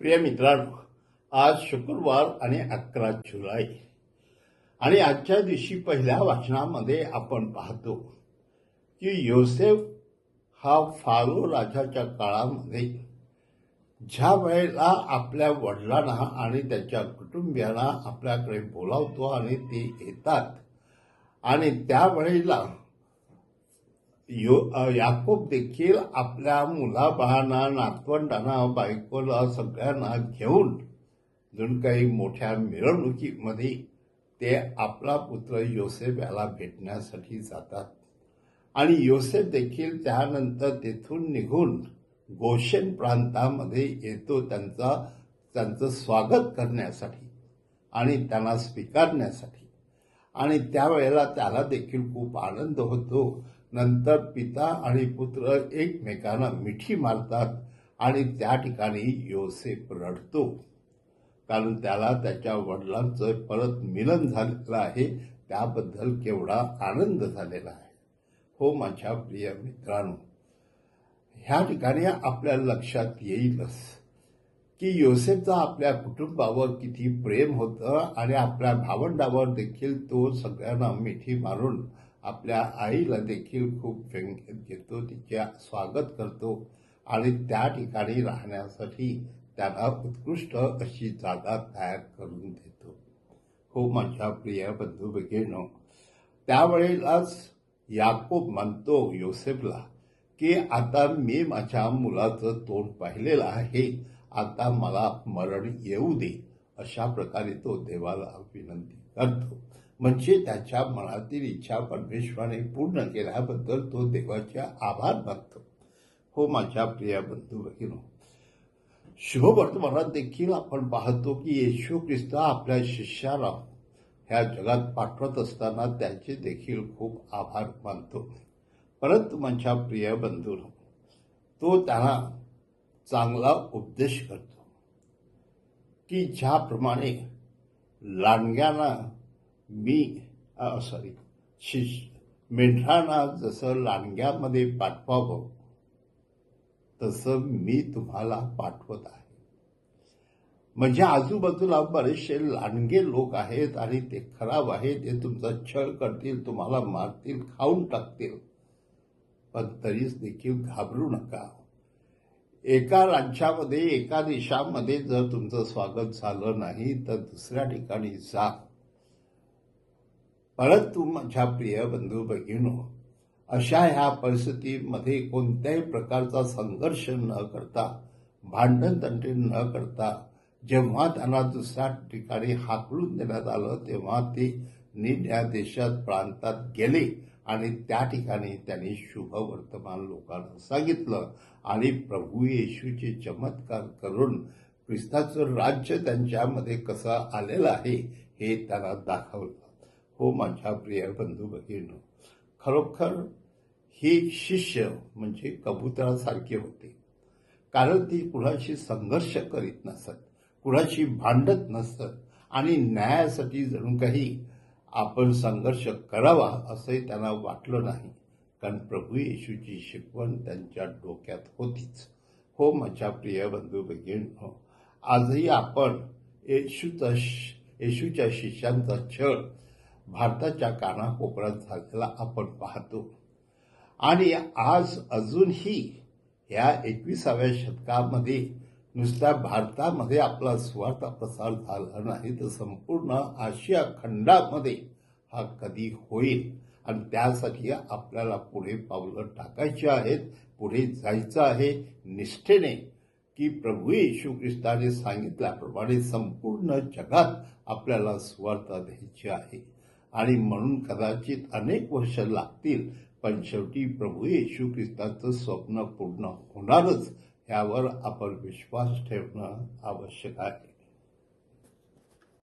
प्रिय मित्रांनो, आज शुक्रवार आणि 11 जुलै आणि आजच्या दिवशी पहिल्या वाचनामध्ये आपण पाहतो की योसेफ हा फारो राजाच्या काळामध्ये ज्या वेळेला आपल्या वडिलांना आणि त्याच्या कुटुंबियांना आपल्याकडे बोलावतो आणि ते येतात आणि त्यावेळेला याकोब देखील आपल्या मुलाबाळांना, नातवंडांना, बायकोला सगळ्यांना घेऊन जणू काही मोठ्या मिरवणुकीमध्ये ते आपला पुत्र योसेफ याला भेटण्यासाठी जातात. आणि योसेफ देखील त्यानंतर तेथून निघून गोशेन प्रांतामध्ये येतो त्यांचं स्वागत करण्यासाठी आणि त्यांना स्वीकारण्यासाठी. आणि त्यावेळेला त्याला देखील खूप आनंद होतो. नंतर पिता आणि पुत्र एकमेकांना मिठी मारतात आणि त्या ठिकाणी योसेफ रडतो, कारण त्याला त्याच्या वडिलांचं परत मिलन झालेलं आहे. त्याबद्दल केवढा आनंद झालेला आहे. हो माझ्या प्रिय मित्रांनो, ह्या ठिकाणी आपल्या लक्षात येईलच की योसेफचा आपल्या कुटुंबावर किती प्रेम होतं आणि आपल्या भावंडावर देखील तो सगळ्यांना मिठी मारून आपल्या आईला देखील खूप व्यंगेत घेतो, तिचे स्वागत करतो आणि त्या ठिकाणी राहण्यासाठी त्याला उत्कृष्ट अशी जागा तयार करून देतो. हो माझ्या प्रिय बंधू भगिनींनो, त्यावेळेलाच याकोब म्हणतो योसेफला की आता मी माझ्या मुलाचं तोंड पाहिलेलं आहे, आता मला मरण येऊ दे. अशा प्रकारे तो देवाला विनंती करतो. म्हणजे त्याच्या मनातील इच्छा परमेश्वराने पूर्ण केल्याबद्दल तो देवाचे आभार मानतो. हो माझ्या प्रिय बंधू भगिनींनो, शुभवर्तमानात देखील आपण पाहतो की येशू ख्रिस्त आपल्या शिष्याला ह्या जगात पाठवत असताना त्याचे देखील खूप आभार मानतो. परंतु माझ्या प्रिय बंधूंनो, तो त्यांना चांगला उपदेश करतो की ज्याप्रमाणे लांडग्यांना मेंढरांना जसं लांडग्यामध्ये पाठवावं तसं मी तुम्हाला पाठवत आहे. म्हणजे आजूबाजूला बरेचसे लांडगे लोक आहेत आणि ते खराब आहेत, ते तुमचा छळ करतील, तुम्हाला मारतील, खाऊन टाकतील. पण तरीच देखील घाबरू नका. एका राज्यामध्ये, एका देशामध्ये जर तुमचं स्वागत झालं नाही तर दुसऱ्या ठिकाणी जा. परंतु माझ्या प्रिय बंधू भगिनींनो, अशा ह्या परिस्थितीमध्ये कोणत्याही प्रकारचा संघर्ष न करता, भांडणतंटे न करता, जेव्हा त्यांना दुसऱ्या ठिकाणी हाकलून देण्यात आलं तेव्हा ते नीट या देशात प्रांतात गेले आणि त्या ठिकाणी त्यांनी शुभ वर्तमान लोकांना सांगितलं आणि प्रभू येशूचे चमत्कार करून ख्रिस्ताचं राज्य त्यांच्यामध्ये कसं आलेलं आहे हे त्यांना दाखवलं. हो माझ्या प्रिय बंधू भगिनींनो, खरोखर ही शिष्य म्हणजे कबुतरासारखे होते, कारण ती कुणाशी संघर्ष करीत नसत, कुणाशी भांडत नसत आणि न्यायासाठी जणू काही आपण संघर्ष करावा असंही त्यांना वाटलं नाही, कारण प्रभू येशूची शिकवण त्यांच्या डोक्यात होतीच. हो माझ्या प्रिय बंधू भगिनींनो, आजही आपण येशूच्या शिष्यांचा छळ भारताच्या कानाकोपऱ्यात झालेला आपण पाहतो. आणि आज अजूनही या 21व्या शतकामध्ये नुसत्या भारतामध्ये आपला सुवार्ता प्रसार झाला नाही तर संपूर्ण आशिया खंडामध्ये हा कधी होईल. आणि त्यासाठी आपल्याला पुढे पावलं टाकायची आहेत, पुढे जायचं आहे निष्ठेने की प्रभू येशू ख्रिस्ताने सांगितल्याप्रमाणे संपूर्ण जगात आपल्याला सुवार्ता द्यायची आहे. आणि म्हणून कदाचित अनेक वर्ष लागतील, पण शेवटी प्रभू येशू ख्रिस्ताचं स्वप्न पूर्ण होणारच, यावर आपण विश्वास ठेवणं आवश्यक आहे.